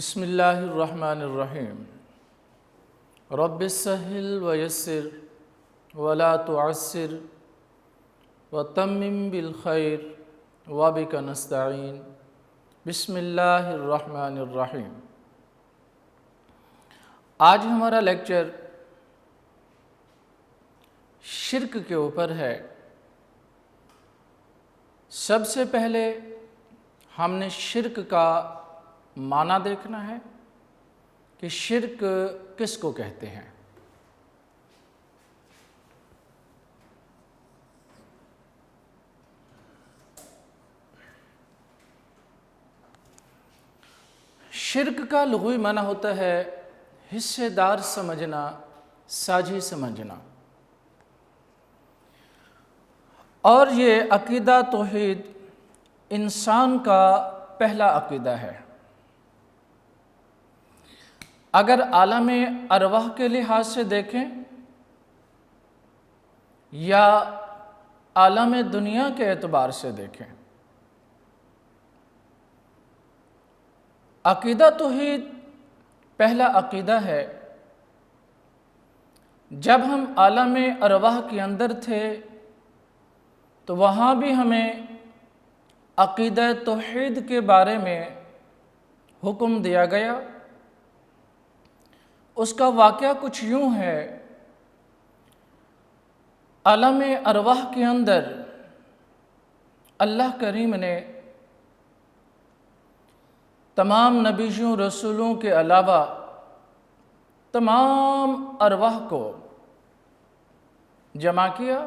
بسم اللہ الرحمن الرحیم رب سہل ویسر ولا تعسر وتمم بالخیر وبک نستعین بسم اللہ الرحمن الرحیم۔ آج ہمارا لیکچر شرک کے اوپر ہے۔ سب سے پہلے ہم نے شرک کا معنی دیکھنا ہے کہ شرک کس کو کہتے ہیں۔ شرک کا لغوی معنی ہوتا ہے حصے دار سمجھنا، ساجھی سمجھنا، اور یہ عقیدہ توحید انسان کا پہلا عقیدہ ہے۔ اگر عالم ارواح کے لحاظ سے دیکھیں یا عالم دنیا کے اعتبار سے دیکھیں، عقیدہ توحید پہلا عقیدہ ہے۔ جب ہم عالم ارواح کے اندر تھے تو وہاں بھی ہمیں عقیدہ توحید کے بارے میں حکم دیا گیا۔ اس کا واقعہ کچھ یوں ہے، عالم ارواح کے اندر اللہ کریم نے تمام نبیوں رسولوں کے علاوہ تمام ارواح کو جمع کیا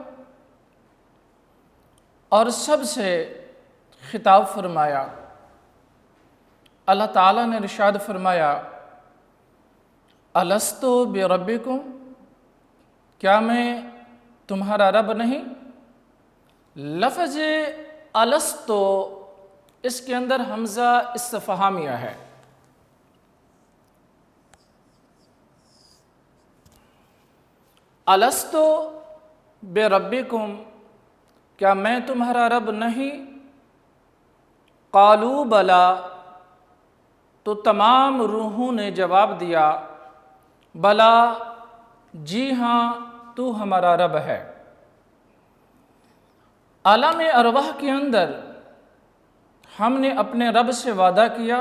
اور سب سے خطاب فرمایا۔ اللہ تعالیٰ نے ارشاد فرمایا، الستُ بربکم، کیا میں تمہارا رب نہیں؟ لفظ الستُ اس کے اندر حمزہ استفہامیہ ہے۔ الستُ بربکم، کیا میں تمہارا رب نہیں؟ قالوا بلا، تو تمام روحوں نے جواب دیا، بلا، جی ہاں تو ہمارا رب ہے۔ عالم ارواح کے اندر ہم نے اپنے رب سے وعدہ کیا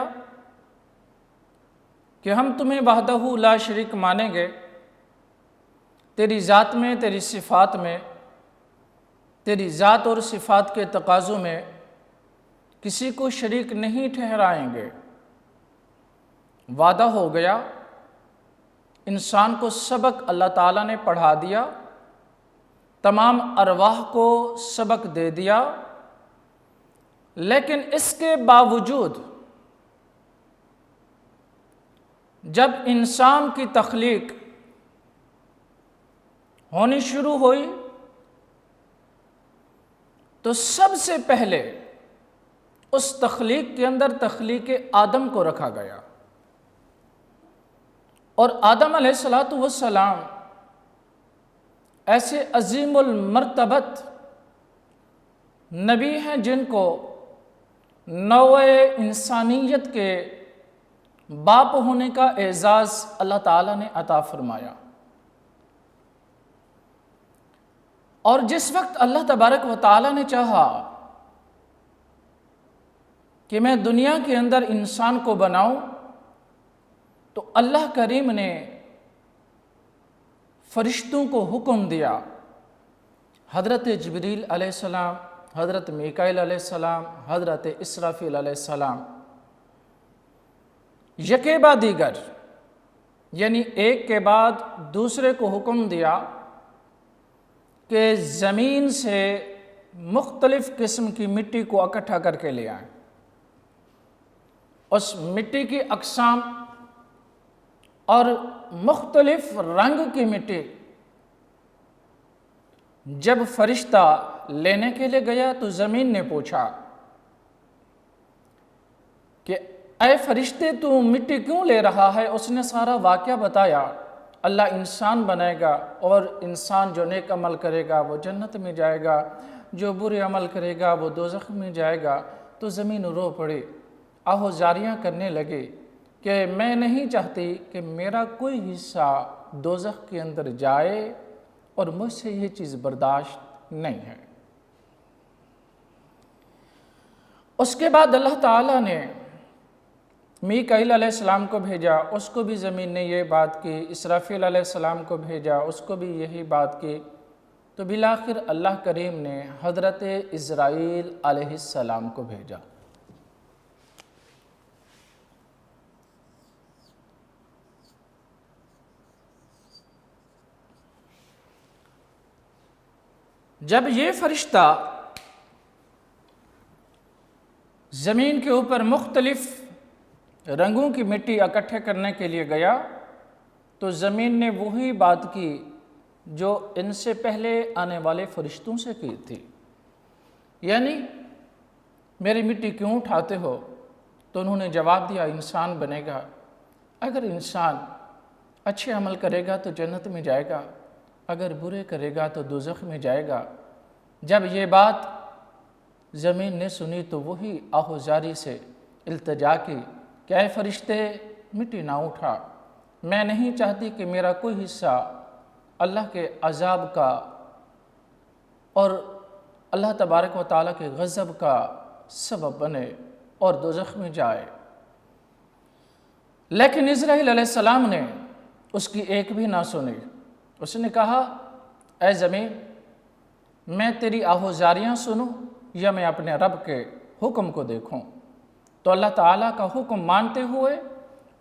کہ ہم تمہیں وحدہ لا شریک مانیں گے، تیری ذات میں، تیری صفات میں، تیری ذات اور صفات کے تقاضوں میں کسی کو شریک نہیں ٹھہرائیں گے۔ وعدہ ہو گیا، انسان کو سبق اللہ تعالیٰ نے پڑھا دیا، تمام ارواح کو سبق دے دیا، لیکن اس کے باوجود جب انسان کی تخلیق ہونی شروع ہوئی تو سب سے پہلے اس تخلیق کے اندر تخلیق آدم کو رکھا گیا، اور آدم علیہ السلام ایسے عظیم المرتبت نبی ہیں جن کو نوع انسانیت کے باپ ہونے کا اعزاز اللہ تعالیٰ نے عطا فرمایا۔ اور جس وقت اللہ تبارک و تعالیٰ نے چاہا کہ میں دنیا کے اندر انسان کو بناؤں تو اللہ کریم نے فرشتوں کو حکم دیا، حضرت جبریل علیہ السلام، حضرت میکائیل علیہ السلام، حضرت اسرافیل علیہ السلام، یکے بعد دیگر، یعنی ایک کے بعد دوسرے کو حکم دیا کہ زمین سے مختلف قسم کی مٹی کو اکٹھا کر کے لے آئیں۔ اس مٹی کی اقسام اور مختلف رنگ کی مٹی جب فرشتہ لینے کے لیے گیا تو زمین نے پوچھا کہ اے فرشتے تو مٹی کیوں لے رہا ہے؟ اس نے سارا واقعہ بتایا۔ اللہ انسان بنائے گا اور انسان جو نیک عمل کرے گا وہ جنت میں جائے گا، جو برے عمل کرے گا وہ دوزخ میں جائے گا۔ تو زمین رو پڑی، آہو زاریاں کرنے لگی، کہ میں نہیں چاہتی کہ میرا کوئی حصہ دوزخ کے اندر جائے اور مجھ سے یہ چیز برداشت نہیں ہے۔ اس کے بعد اللہ تعالیٰ نے میکائیل علیہ السلام کو بھیجا، اس کو بھی زمین نے یہ بات کی، اسرافیل علیہ السلام کو بھیجا، اس کو بھی یہی بات کی، تو بالآخر اللہ کریم نے حضرت عزرائیل علیہ السلام کو بھیجا۔ جب یہ فرشتہ زمین کے اوپر مختلف رنگوں کی مٹی اکٹھے کرنے کے لیے گیا تو زمین نے وہی بات کی جو ان سے پہلے آنے والے فرشتوں سے کی تھی، یعنی میری مٹی کیوں اٹھاتے ہو؟ تو انہوں نے جواب دیا انسان بنے گا، اگر انسان اچھے عمل کرے گا تو جنت میں جائے گا، اگر برے کرے گا تو دوزخ میں جائے گا۔ جب یہ بات زمین نے سنی تو وہی آہوزاری سے التجا کی کہ اے فرشتے مٹی نہ اٹھا، میں نہیں چاہتی کہ میرا کوئی حصہ اللہ کے عذاب کا اور اللہ تبارک و تعالیٰ کے غضب کا سبب بنے اور دوزخ میں جائے۔ لیکن اسرائیل علیہ السلام نے اس کی ایک بھی نہ سنی۔ اس نے کہا اے زمین میں تیری آہوزاریاں سنوں یا میں اپنے رب کے حکم کو دیکھوں؟ تو اللہ تعالیٰ کا حکم مانتے ہوئے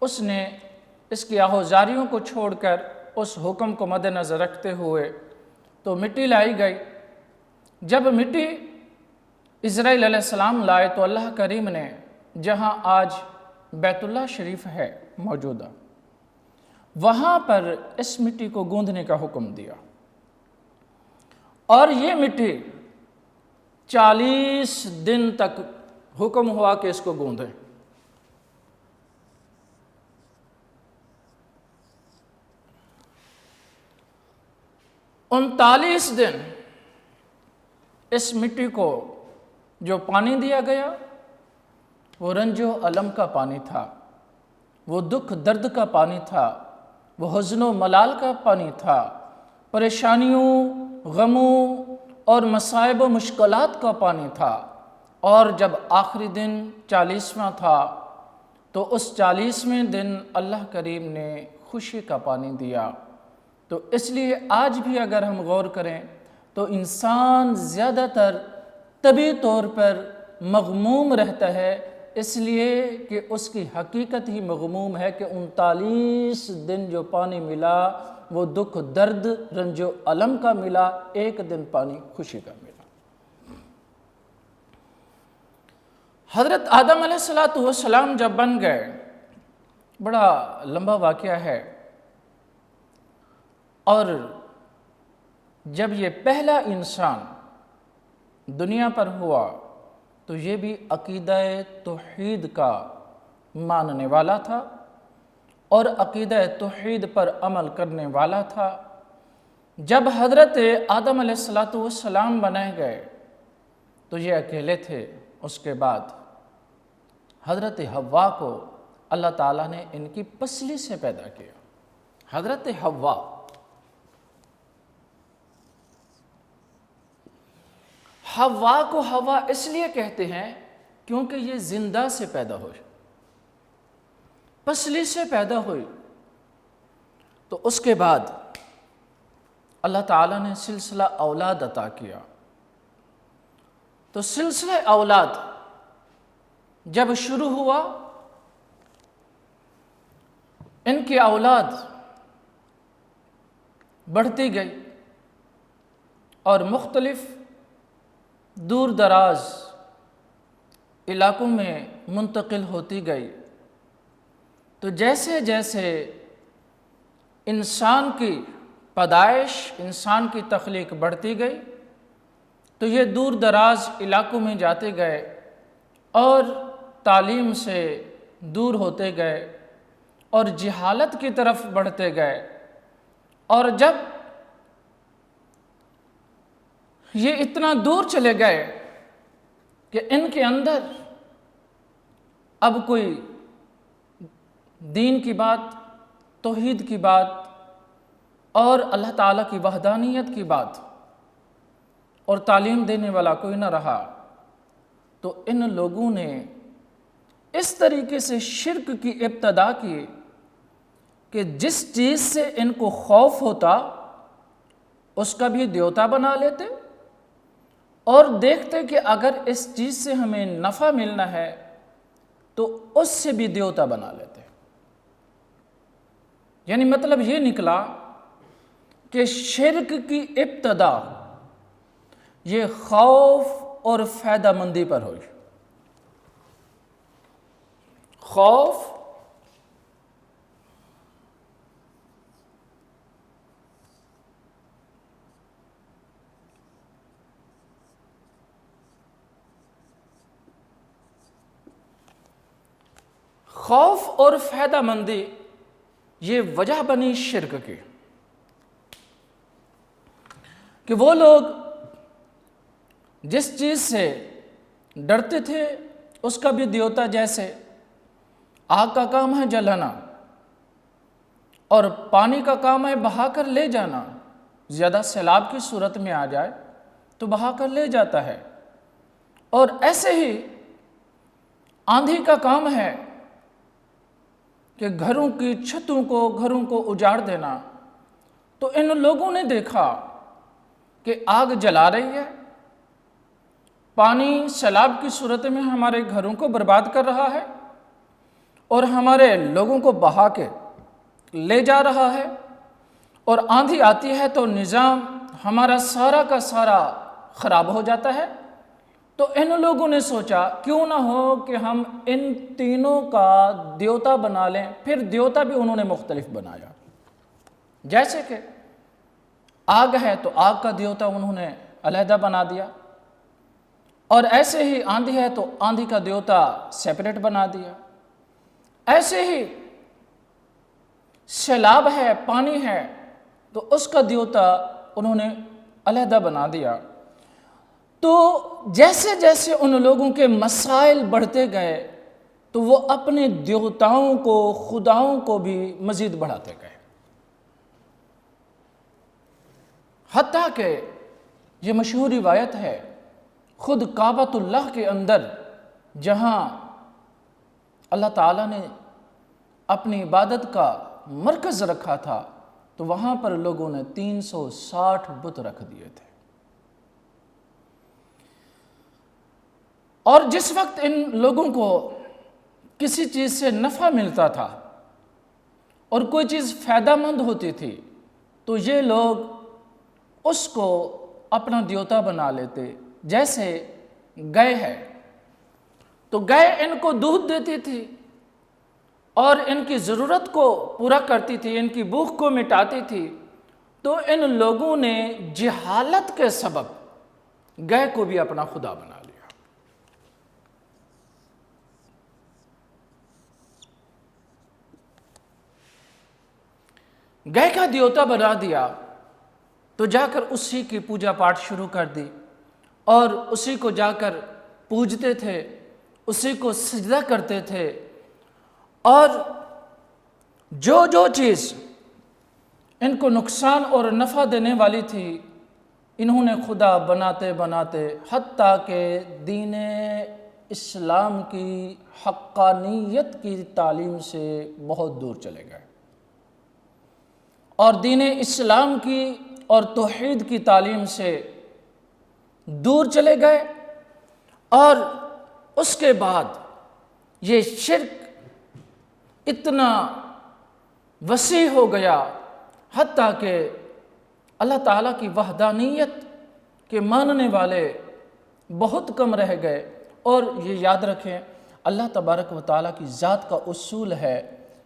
اس نے اس کی آہوزاریوں کو چھوڑ کر اس حکم کو مد نظر رکھتے ہوئے تو مٹی لائی گئی۔ جب مٹی اسرائیل علیہ السلام لائے تو اللہ کریم نے جہاں آج بیت اللہ شریف ہے موجودہ، وہاں پر اس مٹی کو گوندھنے کا حکم دیا، اور یہ مٹی 40 دن تک حکم ہوا کہ اس کو گوندھیں۔ 39 دن اس مٹی کو جو پانی دیا گیا وہ رنج و الم کا پانی تھا، وہ دکھ درد کا پانی تھا، وہ حزن و ملال کا پانی تھا، پریشانیوں، غموں اور مصائب و مشکلات کا پانی تھا۔ اور جب آخری دن 40واں تھا تو اس 40ویں دن اللہ کریم نے خوشی کا پانی دیا۔ تو اس لیے آج بھی اگر ہم غور کریں تو انسان زیادہ تر طبعی طور پر مغموم رہتا ہے، اس لیے کہ اس کی حقیقت ہی مغموم ہے کہ 39 دن جو پانی ملا وہ دکھ درد رنج و الم کا ملا، ایک دن پانی خوشی کا ملا۔ حضرت آدم علیہ السلام جب بن گئے، بڑا لمبا واقعہ ہے، اور جب یہ پہلا انسان دنیا پر ہوا تو یہ بھی عقیدہ توحید کا ماننے والا تھا اور عقیدہ توحید پر عمل کرنے والا تھا۔ جب حضرت آدم علیہ السلام بنائے گئے تو یہ اکیلے تھے۔ اس کے بعد حضرت حوا کو اللہ تعالیٰ نے ان کی پسلی سے پیدا کیا۔ حضرت حوا کو حوا اس لیے کہتے ہیں کیونکہ یہ زندہ سے پیدا ہوئی، پسلی سے پیدا ہوئی۔ تو اس کے بعد اللہ تعالیٰ نے سلسلہ اولاد عطا کیا۔ تو سلسلہ اولاد جب شروع ہوا، ان کی اولاد بڑھتی گئی اور مختلف دور دراز علاقوں میں منتقل ہوتی گئی۔ تو جیسے جیسے انسان کی پیدائش، انسان کی تخلیق بڑھتی گئی تو یہ دور دراز علاقوں میں جاتے گئے اور تعلیم سے دور ہوتے گئے اور جہالت کی طرف بڑھتے گئے۔ اور جب یہ اتنا دور چلے گئے کہ ان کے اندر اب کوئی دین کی بات، توحید کی بات اور اللہ تعالیٰ کی وحدانیت کی بات اور تعلیم دینے والا کوئی نہ رہا، تو ان لوگوں نے اس طریقے سے شرک کی ابتدا کی کہ جس چیز سے ان کو خوف ہوتا اس کا بھی دیوتا بنا لیتے اور دیکھتے کہ اگر اس چیز سے ہمیں نفع ملنا ہے تو اس سے بھی دیوتا بنا لیتے۔ یعنی مطلب یہ نکلا کہ شرک کی ابتدا یہ خوف اور فائدہ مندی پر ہوئی۔ خوف اور فائدہ مندی یہ وجہ بنی شرک کی کہ وہ لوگ جس چیز سے ڈرتے تھے اس کا بھی دیوتا، جیسے آگ کا کام ہے جلانا اور پانی کا کام ہے بہا کر لے جانا، زیادہ سیلاب کی صورت میں آ جائے تو بہا کر لے جاتا ہے، اور ایسے ہی آندھی کا کام ہے کہ گھروں کی چھتوں کو، گھروں کو اجاڑ دینا۔ تو ان لوگوں نے دیکھا کہ آگ جلا رہی ہے، پانی سیلاب کی صورت میں ہمارے گھروں کو برباد کر رہا ہے اور ہمارے لوگوں کو بہا کے لے جا رہا ہے، اور آندھی آتی ہے تو نظام ہمارا سارا کا سارا خراب ہو جاتا ہے۔ تو ان لوگوں نے سوچا کیوں نہ ہو کہ ہم ان تینوں کا دیوتا بنا لیں۔ پھر دیوتا بھی انہوں نے مختلف بنایا، جیسے کہ آگ ہے تو آگ کا دیوتا انہوں نے علیحدہ بنا دیا، اور ایسے ہی آندھی ہے تو آندھی کا دیوتا سیپریٹ بنا دیا، ایسے ہی سیلاب ہے، پانی ہے تو اس کا دیوتا انہوں نے علیحدہ بنا دیا۔ تو جیسے جیسے ان لوگوں کے مسائل بڑھتے گئے تو وہ اپنے دیوتاؤں کو، خداؤں کو بھی مزید بڑھاتے گئے، حتیٰ کہ یہ مشہور روایت ہے خود کعبۃ اللہ کے اندر جہاں اللہ تعالیٰ نے اپنی عبادت کا مرکز رکھا تھا تو وہاں پر لوگوں نے 360 بت رکھ دیے تھے، اور جس وقت ان لوگوں کو کسی چیز سے نفع ملتا تھا اور کوئی چیز فائدہ مند ہوتی تھی تو یہ لوگ اس کو اپنا دیوتا بنا لیتے۔ جیسے گائے ہے تو گائے ان کو دودھ دیتی تھی اور ان کی ضرورت کو پورا کرتی تھی، ان کی بھوک کو مٹاتی تھی، تو ان لوگوں نے جہالت کے سبب گائے کو بھی اپنا خدا بنا لیا۔ گائے کا دیوتا بنا دیا تو جا کر اسی کی پوجا پاٹ شروع کر دی اور اسی کو جا کر پوجتے تھے، اسی کو سجدہ کرتے تھے، اور جو چیز ان کو نقصان اور نفع دینے والی تھی انہوں نے خدا بناتے بناتے حتیٰ کہ دین اسلام کی حقانیت کی تعلیم سے بہت دور چلے گئے، اور دین اسلام کی اور توحید کی تعلیم سے دور چلے گئے، اور اس کے بعد یہ شرک اتنا وسیع ہو گیا حتیٰ کہ اللہ تعالیٰ کی وحدانیت کے ماننے والے بہت کم رہ گئے۔ اور یہ یاد رکھیں اللہ تبارک و تعالیٰ کی ذات کا اصول ہے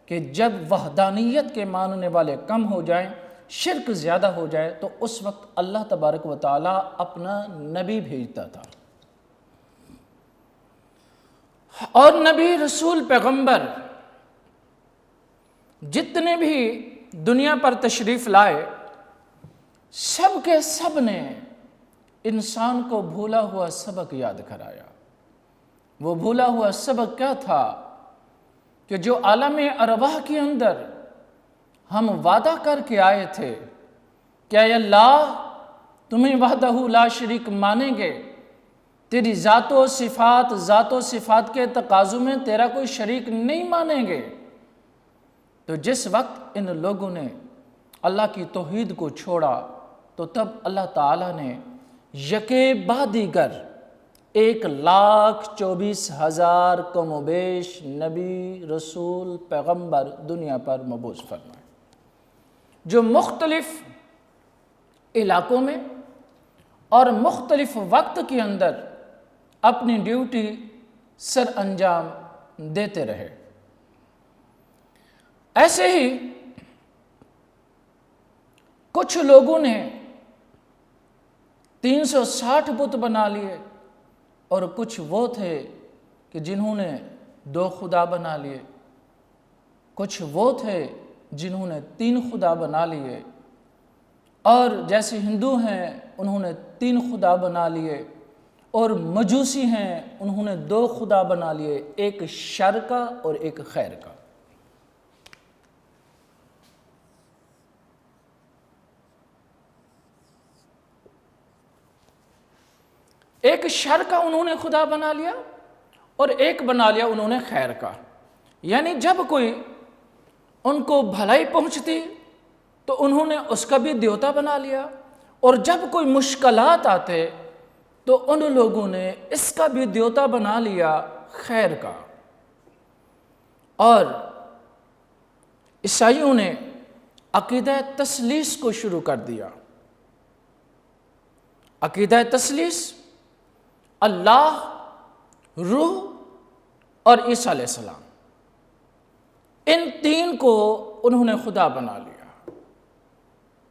کہ جب وحدانیت کے ماننے والے کم ہو جائیں، شرک زیادہ ہو جائے، تو اس وقت اللہ تبارک و تعالیٰ اپنا نبی بھیجتا تھا، اور نبی، رسول، پیغمبر جتنے بھی دنیا پر تشریف لائے سب کے سب نے انسان کو بھولا ہوا سبق یاد کرایا۔ وہ بھولا ہوا سبق کیا تھا کہ جو عالم ارواح کے اندر ہم وعدہ کر کے آئے تھے کہ اے اللہ تمہیں وحدہ لا شریک مانیں گے، تیری ذات و صفات کے تقاضوں میں تیرا کوئی شریک نہیں مانیں گے، تو جس وقت ان لوگوں نے اللہ کی توحید کو چھوڑا تو تب اللہ تعالیٰ نے یکے بعد دیگر 1,24,000 کم و بیش نبی رسول پیغمبر دنیا پر مبعوث فرمائے، جو مختلف علاقوں میں اور مختلف وقت کے اندر اپنی ڈیوٹی سر انجام دیتے رہے۔ ایسے ہی کچھ لوگوں نے 360 بت بنا لیے، اور کچھ وہ تھے کہ جنہوں نے 2 خدا بنا لیے، کچھ وہ تھے جنہوں نے 3 خدا بنا لیے، اور جیسے ہندو ہیں انہوں نے 3 خدا بنا لیے، اور مجوسی ہیں انہوں نے 2 خدا بنا لیے، ایک شر کا اور ایک خیر کا۔ ایک شر کا انہوں نے خدا بنا لیا اور ایک بنا لیا انہوں نے خیر کا، یعنی جب کوئی ان کو بھلائی پہنچتی تو انہوں نے اس کا بھی دیوتا بنا لیا، اور جب کوئی مشکلات آتے تو ان لوگوں نے اس کا بھی دیوتا بنا لیا خیر کا۔ اور عیسائیوں نے عقیدہ تثلیث کو شروع کر دیا۔ عقیدہ تثلیث اللہ، روح اور عیسیٰ علیہ السلام، ان 3 کو انہوں نے خدا بنا لیا،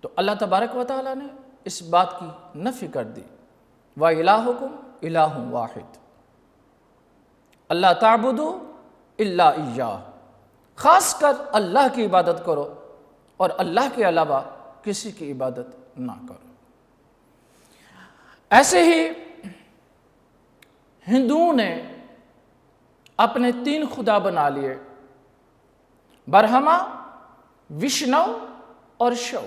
تو اللہ تبارک و تعالیٰ نے اس بات کی نفی کر دی، وَإِلَٰهُكُمْ إِلَٰهٌ وَاحِدٌ اللہ تعبدوا الا ایاہ، خاص کر اللہ کی عبادت کرو اور اللہ کے علاوہ کسی کی عبادت نہ کرو۔ ایسے ہی ہندوؤں نے اپنے 3 خدا بنا لیے، برہما، وشنو اور شو،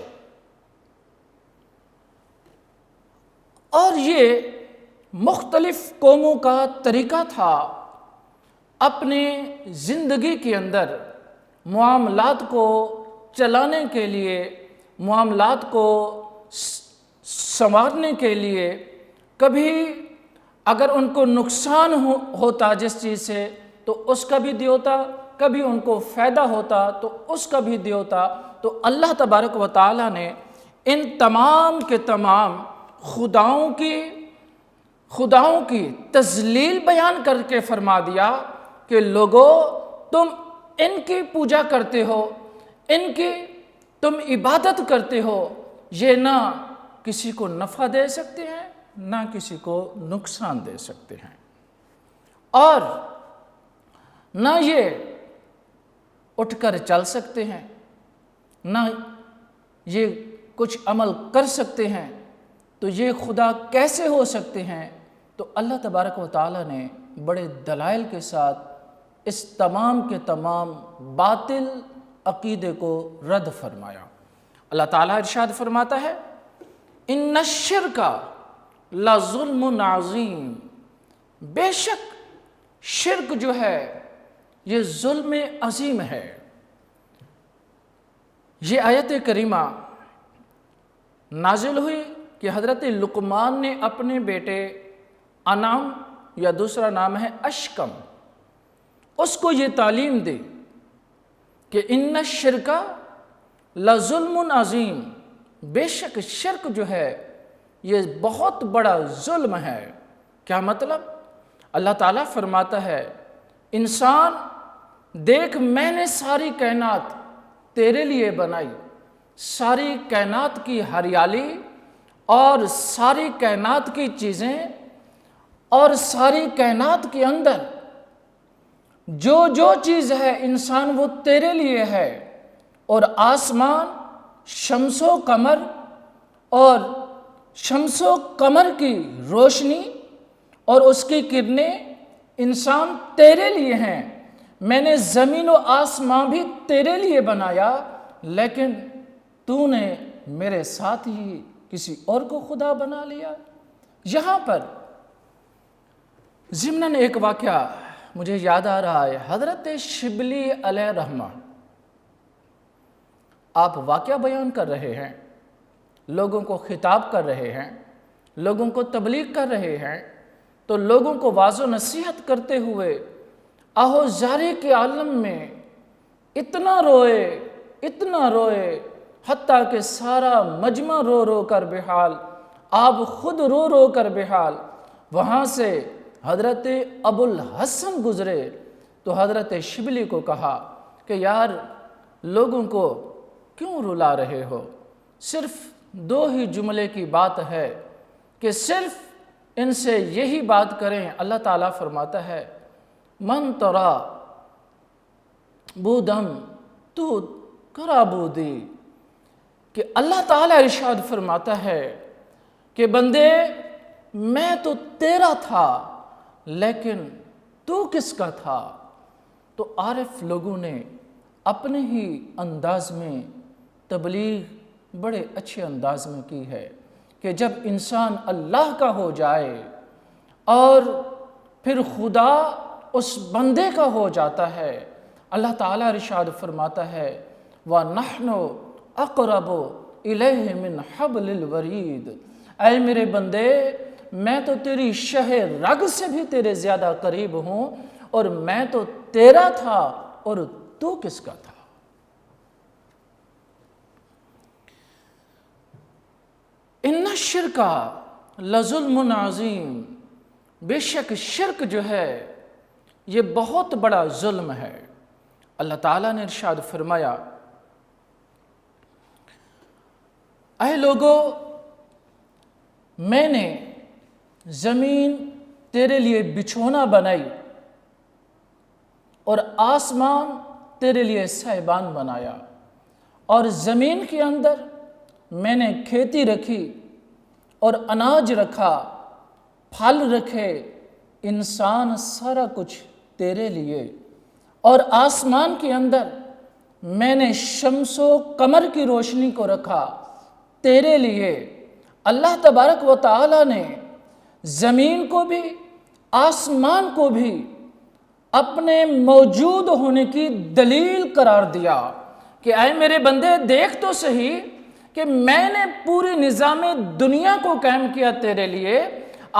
اور یہ مختلف قوموں کا طریقہ تھا اپنے زندگی کے اندر معاملات کو چلانے کے لیے، معاملات کو سنوارنے کے لیے۔ کبھی اگر ان کو نقصان ہوتا جس چیز سے تو اس کا بھی دیوتا، کبھی ان کو فائدہ ہوتا تو اس کا بھی دیوتا۔ تو اللہ تبارک و تعالیٰ نے ان تمام کے تمام خداؤں کی تذلیل بیان کر کے فرما دیا کہ لوگو تم ان کی پوجا کرتے ہو، ان کی تم عبادت کرتے ہو، یہ نہ کسی کو نفع دے سکتے ہیں نہ کسی کو نقصان دے سکتے ہیں، اور نہ یہ اٹھ کر چل سکتے ہیں، نہ یہ کچھ عمل کر سکتے ہیں، تو یہ خدا کیسے ہو سکتے ہیں؟ تو اللہ تبارک و تعالیٰ نے بڑے دلائل کے ساتھ اس تمام کے تمام باطل عقیدے کو رد فرمایا۔ اللہ تعالیٰ ارشاد فرماتا ہے، ان الشرک لظلم عظیم، بے شک شرک جو ہے یہ ظلم عظیم ہے۔ یہ آیت کریمہ نازل ہوئی کہ حضرت لقمان نے اپنے بیٹے انعام، یا دوسرا نام ہے اشکم، اس کو یہ تعلیم دی کہ ان الشرک لظلم عظیم، بے شک شرک جو ہے یہ بہت بڑا ظلم ہے۔ کیا مطلب؟ اللہ تعالیٰ فرماتا ہے، انسان دیکھ میں نے ساری کائنات تیرے لیے بنائی، ساری کائنات کی ہریالی اور ساری کائنات کی چیزیں اور ساری کائنات کے اندر جو جو چیز ہے انسان وہ تیرے لیے ہے، اور آسمان، شمس و قمر اور شمس و قمر کی روشنی اور اس کی کرنیں انسان تیرے لیے ہیں۔ میں نے زمین و آسمان بھی تیرے لیے بنایا، لیکن تو نے میرے ساتھ ہی کسی اور کو خدا بنا لیا۔ یہاں پر ضمناً ایک واقعہ مجھے یاد آ رہا ہے، حضرت شبلی علیہ الرحمہ، آپ واقعہ بیان کر رہے ہیں، لوگوں کو خطاب کر رہے ہیں، لوگوں کو تبلیغ کر رہے ہیں، تو لوگوں کو واعظ و نصیحت کرتے ہوئے آہوزاری کے عالم میں اتنا روئے، حتیٰ کہ سارا مجمع رو رو کر بحال، آپ خود رو رو کر بحال۔ وہاں سے حضرت ابو الحسن گزرے تو حضرت شبلی کو کہا کہ یار لوگوں کو کیوں رلا رہے ہو؟ صرف 2 ہی جملے کی بات ہے کہ صرف ان سے یہی بات کریں۔ اللہ تعالیٰ فرماتا ہے من ترا بودم تو کرا بودی، کہ اللہ تعالیٰ ارشاد فرماتا ہے کہ بندے میں تو تیرا تھا لیکن تو کس کا تھا؟ تو عارف لوگوں نے اپنے ہی انداز میں تبلیغ بڑے اچھے انداز میں کی ہے کہ جب انسان اللہ کا ہو جائے اور پھر خدا اس بندے کا ہو جاتا ہے، اللہ تعالیٰ ارشاد فرماتا ہے وَنَحْنُ أَقْرَبُ إِلَيْهِ مِنْ حَبْلِ الْوَرِيدِ، اے میرے بندے میں تو تیری شہ رگ سے بھی تیرے زیادہ قریب ہوں، اور میں تو تیرا تھا اور تو کس کا تھا؟ ان الشرک لظلم عظیم، بے شک شرک جو ہے یہ بہت بڑا ظلم ہے۔ اللہ تعالیٰ نے ارشاد فرمایا اے لوگو میں نے زمین تیرے لیے بچھونا بنائی اور آسمان تیرے لیے سائبان بنایا، اور زمین کے اندر میں نے کھیتی رکھی اور اناج رکھا، پھل رکھے، انسان سارا کچھ تیرے لیے، اور آسمان کے اندر میں نے شمس و قمر کی روشنی کو رکھا تیرے لیے۔ اللہ تبارک و تعالی نے زمین کو بھی آسمان کو بھی اپنے موجود ہونے کی دلیل قرار دیا کہ اے میرے بندے دیکھ تو صحیح کہ میں نے پوری نظام دنیا کو قائم کیا تیرے لیے،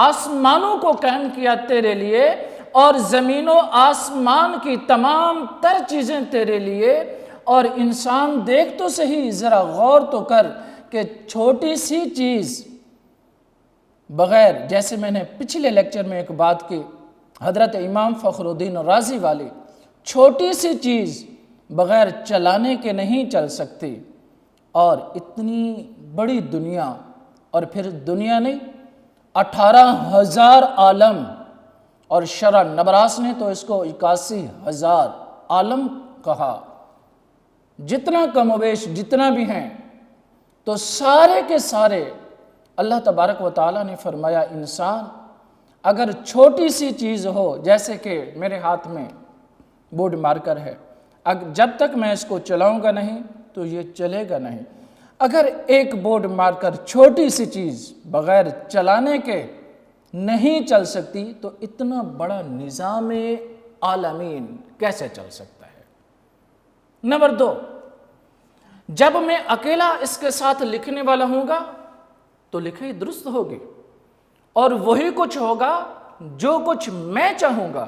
آسمانوں کو قائم کیا تیرے لیے، اور زمین و آسمان کی تمام تر چیزیں تیرے لیے، اور انسان دیکھ تو صحیح، ذرا غور تو کر کہ چھوٹی سی چیز بغیر، جیسے میں نے پچھلے لیکچر میں ایک بات کی حضرت امام فخر الدین رازی والی، چھوٹی سی چیز بغیر چلانے کے نہیں چل سکتی، اور اتنی بڑی دنیا، اور پھر دنیا نہیں 18,000 عالم، اور شرح نبراس نے تو اس کو 81,000 عالم کہا، جتنا کم و بیش جتنا بھی ہیں، تو سارے کے سارے اللہ تبارک و تعالیٰ نے فرمایا انسان اگر چھوٹی سی چیز ہو، جیسے کہ میرے ہاتھ میں بورڈ مارکر ہے، جب تک میں اس کو چلاؤں گا نہیں تو یہ چلے گا نہیں۔ اگر ایک بورڈ مارکر چھوٹی سی چیز بغیر چلانے کے نہیں چل سکتی تو اتنا بڑا نظام عالمین کیسے چل سکتا ہے؟ نمبر 2، جب میں اکیلا اس کے ساتھ لکھنے والا ہوں گا تو لکھائی درست ہوگی، اور وہی کچھ ہوگا جو کچھ میں چاہوں گا۔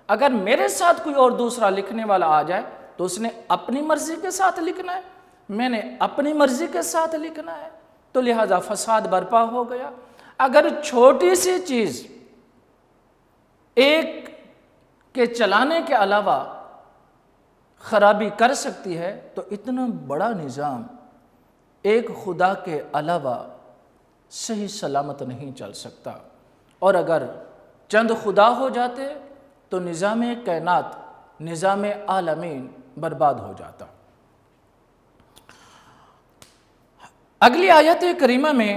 اگر میرے ساتھ کوئی اور دوسرا لکھنے والا آ جائے تو اس نے اپنی مرضی کے ساتھ لکھنا ہے، میں نے اپنی مرضی کے ساتھ لکھنا ہے، تو لہذا فساد برپا ہو گیا۔ اگر چھوٹی سی چیز ایک کے چلانے کے علاوہ خرابی کر سکتی ہے تو اتنا بڑا نظام ایک خدا کے علاوہ صحیح سلامت نہیں چل سکتا، اور اگر چند خدا ہو جاتے تو نظام کائنات، نظام عالمین برباد ہو جاتا۔ اگلی آیت کریمہ میں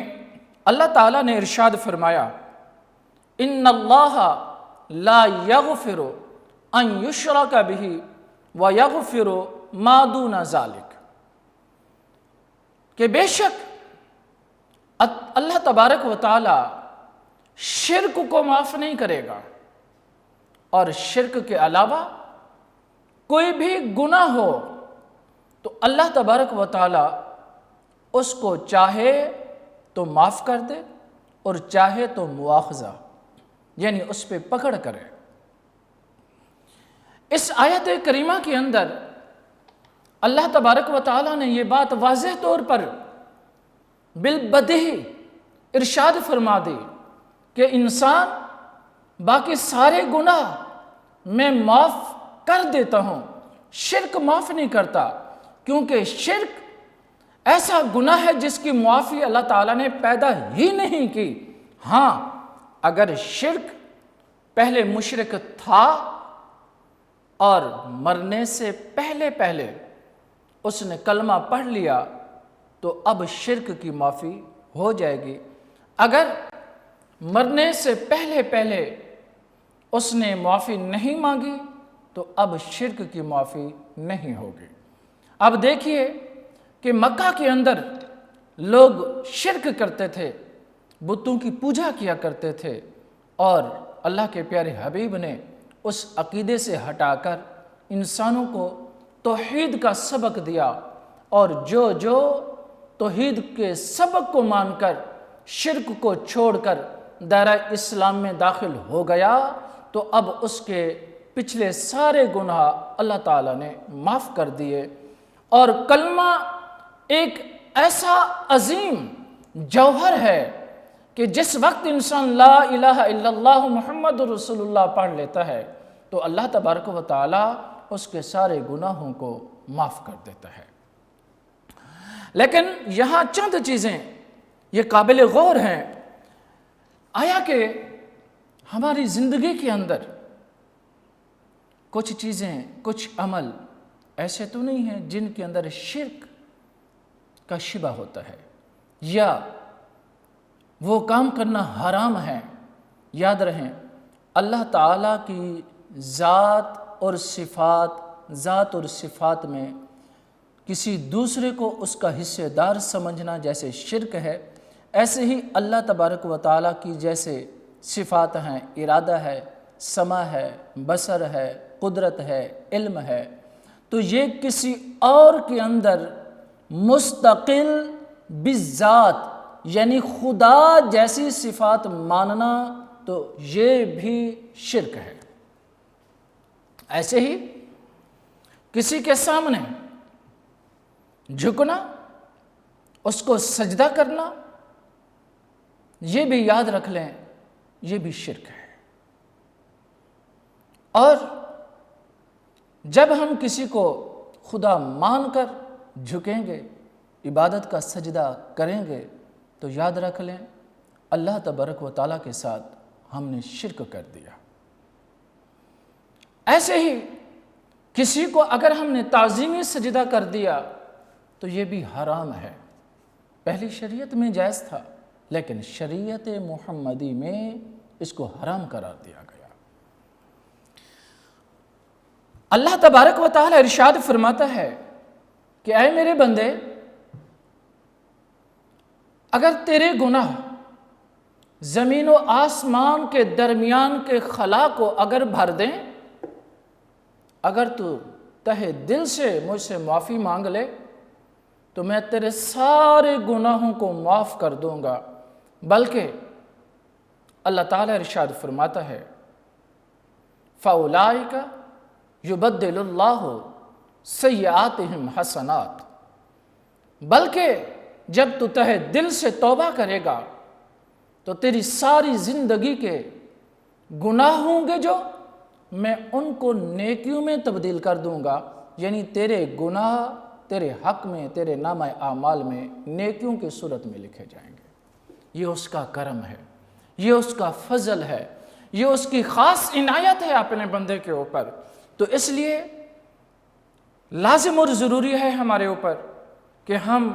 اللہ تعالیٰ نے ارشاد فرمایا ان اللہ لا یغفر ان یشرک بہ ویغفر ما دون ذلک، کہ بے شک اللہ تبارک و تعالی شرک کو معاف نہیں کرے گا، اور شرک کے علاوہ کوئی بھی گناہ ہو تو اللہ تبارک و تعالی اس کو چاہے تو معاف کر دے اور چاہے تو مواخذہ، یعنی اس پہ پکڑ کرے۔ اس آیت کریمہ کے اندر اللہ تبارک و تعالی نے یہ بات واضح طور پر بالبدیہی ارشاد فرما دی کہ انسان باقی سارے گناہ میں معاف کر دیتا ہوں، شرک معاف نہیں کرتا، کیونکہ شرک ایسا گناہ ہے جس کی معافی اللہ تعالیٰ نے پیدا ہی نہیں کی۔ ہاں، اگر شرک پہلے مشرک تھا اور مرنے سے پہلے اس نے کلمہ پڑھ لیا تو اب شرک کی معافی ہو جائے گی۔ اگر مرنے سے پہلے اس نے معافی نہیں مانگی تو اب شرک کی معافی نہیں ہوگی۔ اب دیکھیے کہ مکہ کے اندر لوگ شرک کرتے تھے، بتوں کی پوجا کیا کرتے تھے، اور اللہ کے پیارے حبیب نے اس عقیدے سے ہٹا کر انسانوں کو توحید کا سبق دیا، اور جو توحید کے سبق کو مان کر شرک کو چھوڑ کر دائرہ اسلام میں داخل ہو گیا تو اب اس کے پچھلے سارے گناہ اللہ تعالیٰ نے معاف کر دیے۔ اور کلمہ ایک ایسا عظیم جوہر ہے کہ جس وقت انسان لا الہ الا اللہ محمد رسول اللہ پڑھ لیتا ہے تو اللہ تبارک و تعالیٰ اس کے سارے گناہوں کو معاف کر دیتا ہے۔ لیکن یہاں چند چیزیں یہ قابل غور ہیں، آیا کہ ہماری زندگی کے اندر کچھ چیزیں، کچھ عمل ایسے تو نہیں ہیں جن کے اندر شرک کا شبہ ہوتا ہے یا وہ کام کرنا حرام ہے؟ یاد رہیں، اللہ تعالیٰ کی ذات اور صفات میں کسی دوسرے کو اس کا حصے دار سمجھنا جیسے شرک ہے، ایسے ہی اللہ تبارک و تعالیٰ کی جیسے صفات ہیں، ارادہ ہے، سمع ہے، بصر ہے، قدرت ہے، علم ہے، تو یہ کسی اور کے اندر مستقل بالذات یعنی خدا جیسی صفات ماننا تو یہ بھی شرک ہے۔ ایسے ہی کسی کے سامنے جھکنا، اس کو سجدہ کرنا، یہ بھی یاد رکھ لیں یہ بھی شرک ہے۔ اور جب ہم کسی کو خدا مان کر جھکیں گے، عبادت کا سجدہ کریں گے تو یاد رکھ لیں اللہ تبارک و تعالیٰ کے ساتھ ہم نے شرک کر دیا۔ ایسے ہی کسی کو اگر ہم نے تعظیمی سجدہ کر دیا تو یہ بھی حرام ہے۔ پہلی شریعت میں جائز تھا لیکن شریعت محمدی میں اس کو حرام قرار دیا گیا۔ اللہ تبارک و تعالی ارشاد فرماتا ہے کہ اے میرے بندے، اگر تیرے گناہ زمین و آسمان کے درمیان کے خلا کو اگر بھر دیں، اگر تو تہہ دل سے مجھ سے معافی مانگ لے تو میں تیرے سارے گناہوں کو معاف کر دوں گا۔ بلکہ اللہ تعالیٰ ارشاد فرماتا ہے فَأُولَٰئِكَ يُبَدِّلُ اللَّهُ سَيِّئَاتِهِمْ حَسَنَاتٍ، بلکہ جب تو تہہ دل سے توبہ کرے گا تو تیری ساری زندگی کے گناہ ہوں گے جو میں ان کو نیکیوں میں تبدیل کر دوں گا، یعنی تیرے گناہ تیرے حق میں، تیرے نامہ اعمال میں نیکیوں کی صورت میں لکھے جائیں گے۔ یہ اس کا کرم ہے، یہ اس کا فضل ہے، یہ اس کی خاص عنایت ہے اپنے بندے کے اوپر۔ تو اس لیے لازم اور ضروری ہے ہمارے اوپر کہ ہم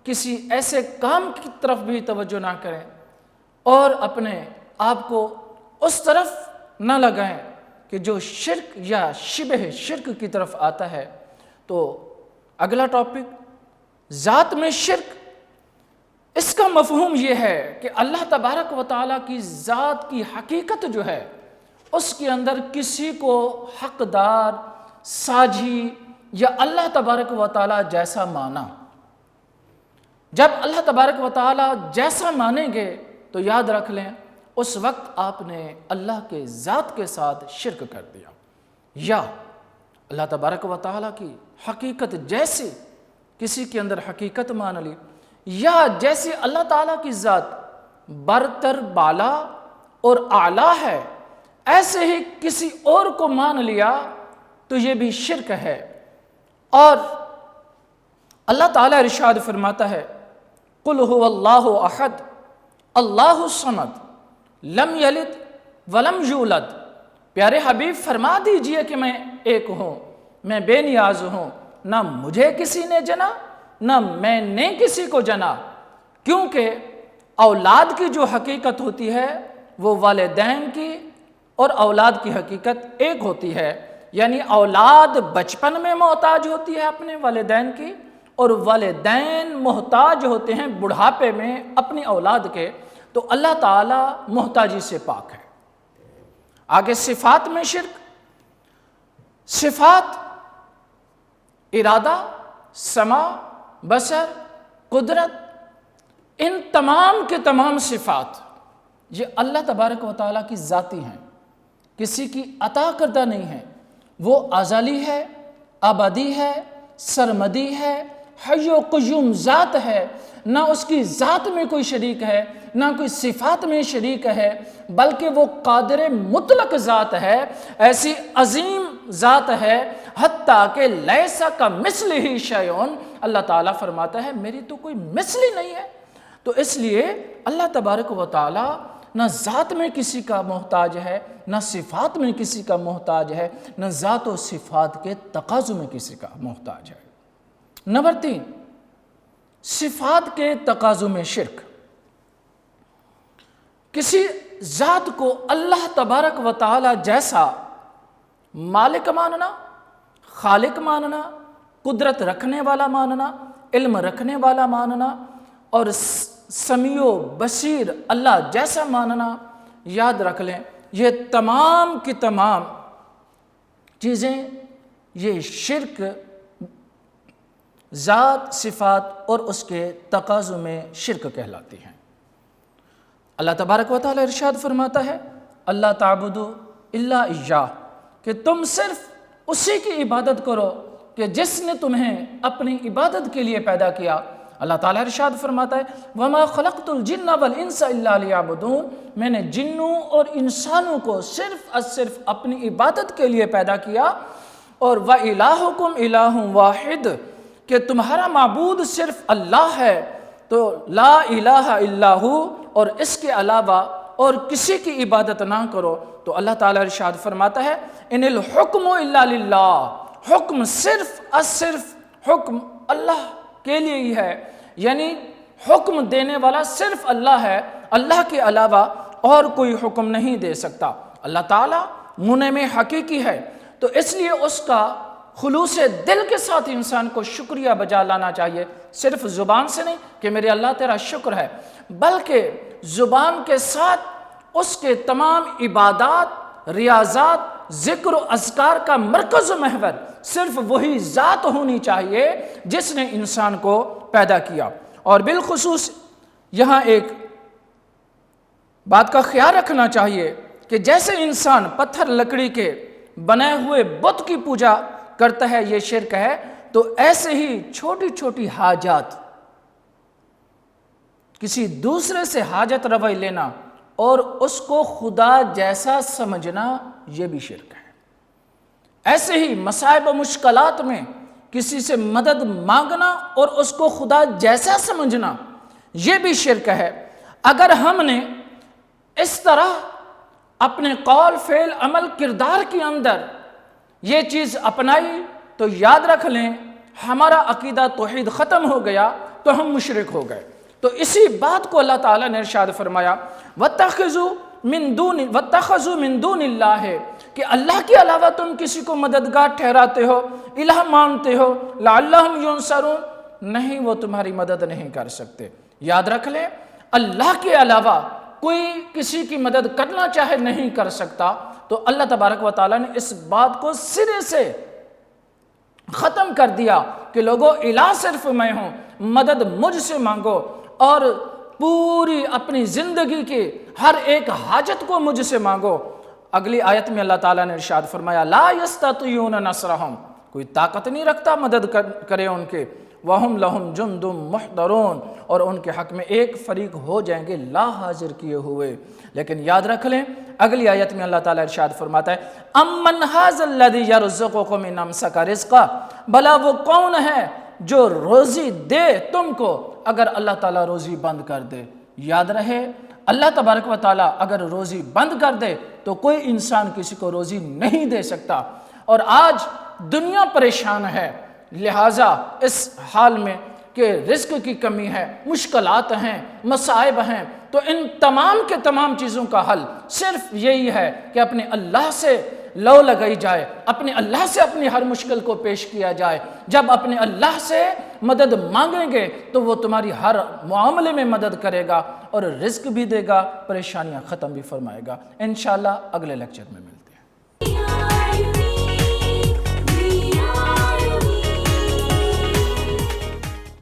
کسی ایسے کام کی طرف بھی توجہ نہ کریں اور اپنے آپ کو اس طرف نہ لگائیں کہ جو شرک یا شبہ شرک کی طرف آتا ہے، تو اگلا ٹاپک ذات میں شرک، اس کا مفہوم یہ ہے کہ اللہ تبارک و تعالیٰ کی ذات کی حقیقت جو ہے اس کے اندر کسی کو حقدار، ساجی یا اللہ تبارک و تعالیٰ جیسا مانا۔ جب اللہ تبارک و تعالیٰ جیسا مانیں گے تو یاد رکھ لیں اس وقت آپ نے اللہ کے ذات کے ساتھ شرک کر دیا، یا اللہ تبارک و تعالیٰ کی حقیقت جیسی کسی کے اندر حقیقت مان لی، یا جیسے اللہ تعالیٰ کی ذات برتر، بالا اور اعلیٰ ہے ایسے ہی کسی اور کو مان لیا تو یہ بھی شرک ہے۔ اور اللہ تعالیٰ ارشاد فرماتا ہے قُلْ هُوَ اللَّهُ أَحَدٌ اللَّهُ الصَّمَدُ لَمْ يَلِدْ وَلَمْ يُولَدْ۔ پیارے حبیب فرما دیجئے کہ میں ایک ہوں، میں بے نیاز ہوں، نہ مجھے کسی نے جنا نہ میں نے کسی کو جنا، کیونکہ اولاد کی جو حقیقت ہوتی ہے وہ والدین کی اور اولاد کی حقیقت ایک ہوتی ہے، یعنی اولاد بچپن میں محتاج ہوتی ہے اپنے والدین کی، اور والدین محتاج ہوتے ہیں بڑھاپے میں اپنی اولاد کے، تو اللہ تعالیٰ محتاجی سے پاک ہے۔ آگے صفات میں شرک، صفات ارادہ، سمع، بصر، قدرت، ان تمام کے تمام صفات یہ اللہ تبارک و تعالیٰ کی ذاتی ہیں، کسی کی عطا کردہ نہیں ہے، وہ ازلی ہے، ابدی ہے، سرمدی ہے، حی و قیوم ذات ہے، نہ اس کی ذات میں کوئی شریک ہے نہ کوئی صفات میں شریک ہے، بلکہ وہ قادر مطلق ذات ہے، ایسی عظیم ذات ہے حتیٰ کہ لیس کمثلہ شیء، اللہ تعالیٰ فرماتا ہے میری تو کوئی مثل ہی نہیں ہے۔ تو اس لیے اللہ تبارک و تعالیٰ نہ ذات میں کسی کا محتاج ہے، نہ صفات میں کسی کا محتاج ہے، نہ ذات و صفات کے تقاضوں میں کسی کا محتاج ہے۔ نمبر 3، صفات کے تقاضوں میں شرک، کسی ذات کو اللہ تبارک و تعالی جیسا مالک ماننا، خالق ماننا، قدرت رکھنے والا ماننا، علم رکھنے والا ماننا، اور سمیع و بصیر اللہ جیسا ماننا، یاد رکھ لیں یہ تمام کی تمام چیزیں یہ شرک ذات، صفات اور اس کے تقاضوں میں شرک کہلاتی ہیں۔ اللہ تبارک و تعالی ارشاد فرماتا ہے اللہ تعبدوا الا ایاہ، کہ تم صرف اسی کی عبادت کرو کہ جس نے تمہیں اپنی عبادت کے لیے پیدا کیا۔ اللہ تعالیٰ ارشاد فرماتا ہے وَمَا خَلَقْتُ الْجِنَّ وَالْإِنسَ إِلَّا لِيَعْبُدُونَ، میں نے جنوں اور انسانوں کو صرف اپنی عبادت کے لیے پیدا کیا۔ اور وَإِلَٰهُكُمْ إِلَٰهٌ وَاحِدٌ، کہ تمہارا معبود صرف اللہ ہے، تو لا الہ الا ہو، اور اس کے علاوہ اور کسی کی عبادت نہ کرو۔ تو اللہ تعالیٰ ارشاد فرماتا ہے ان الحکم الا للہ، حکم صرف حکم اللہ کے لیے ہی ہے، یعنی حکم دینے والا صرف اللہ ہے، اللہ کے علاوہ اور کوئی حکم نہیں دے سکتا۔ اللہ تعالیٰ منعم حقیقی ہے، تو اس لیے اس کا خلوص دل کے ساتھ انسان کو شکریہ بجا لانا چاہیے، صرف زبان سے نہیں کہ میرے اللہ تیرا شکر ہے، بلکہ زبان کے ساتھ اس کے تمام عبادات، ریاضات، ذکر و اذکار کا مرکز و محور صرف وہی ذات ہونی چاہیے جس نے انسان کو پیدا کیا۔ اور بالخصوص یہاں ایک بات کا خیال رکھنا چاہیے کہ جیسے انسان پتھر لکڑی کے بنائے ہوئے بت کی پوجا کرتا ہے، یہ شرک ہے، تو ایسے ہی چھوٹی چھوٹی حاجات، کسی دوسرے سے حاجت روائی لینا اور اس کو خدا جیسا سمجھنا، یہ بھی شرک ہے۔ ایسے ہی مصائب و مشکلات میں کسی سے مدد مانگنا اور اس کو خدا جیسا سمجھنا، یہ بھی شرک ہے۔ اگر ہم نے اس طرح اپنے قول، فعل، عمل، کردار کے اندر یہ چیز اپنائی تو یاد رکھ لیں ہمارا عقیدہ توحید ختم ہو گیا، تو ہم مشرک ہو گئے۔ تو اسی بات کو اللہ تعالیٰ نے ارشاد فرمایا وَاتَّخَذُوا مِن دُونِ اللَّهِ، کہ اللہ کے علاوہ تم کسی کو مددگار ٹھہراتے ہو، الہ مانتے ہو، لعلہم ینصرون، نہیں، وہ تمہاری مدد نہیں کر سکتے۔ یاد رکھ لیں، اللہ کے علاوہ کوئی کسی کی مدد کرنا چاہے نہیں کر سکتا، تو اللہ تبارک و تعالیٰ نے اس بات کو سرے سے ختم کر دیا کہ لوگوں، الہ صرف میں ہوں، مدد مجھ سے مانگو، اور پوری اپنی زندگی کی ہر ایک حاجت کو مجھ سے مانگو۔ اگلی آیت میں اللہ تعالیٰ نے ارشاد فرمایا، لا یستطیعون نصرہم، کوئی طاقت نہیں رکھتا مدد کرے ان کے، وہم لہم جند محضرون، اور ان کے حق میں ایک فریق ہو جائیں گے لا حاضر کیے ہوئے۔ لیکن یاد رکھ لیں، اگلی آیت میں اللہ تعالیٰ ارشاد فرماتا ہے، امن ھذا الذی یرزقکم ان امسک رزقہ، بھلا وہ کون ہے جو روزی دے تم کو اگر اللہ تعالیٰ روزی بند کر دے۔ یاد رہے، اللہ تبارک و تعالیٰ اگر روزی بند کر دے تو کوئی انسان کسی کو روزی نہیں دے سکتا۔ اور آج دنیا پریشان ہے، لہٰذا اس حال میں کہ رزق کی کمی ہے، مشکلات ہیں، مصائب ہیں، تو ان تمام کے تمام چیزوں کا حل صرف یہی ہے کہ اپنے اللہ سے لو لگائی جائے، اپنے اللہ سے اپنی ہر مشکل کو پیش کیا جائے۔ جب اپنے اللہ سے مدد مانگیں گے تو وہ تمہاری ہر معاملے میں مدد کرے گا اور رزق بھی دے گا، پریشانیاں ختم بھی فرمائے گا۔ انشاءاللہ اگلے لیکچر میں ملیں گے۔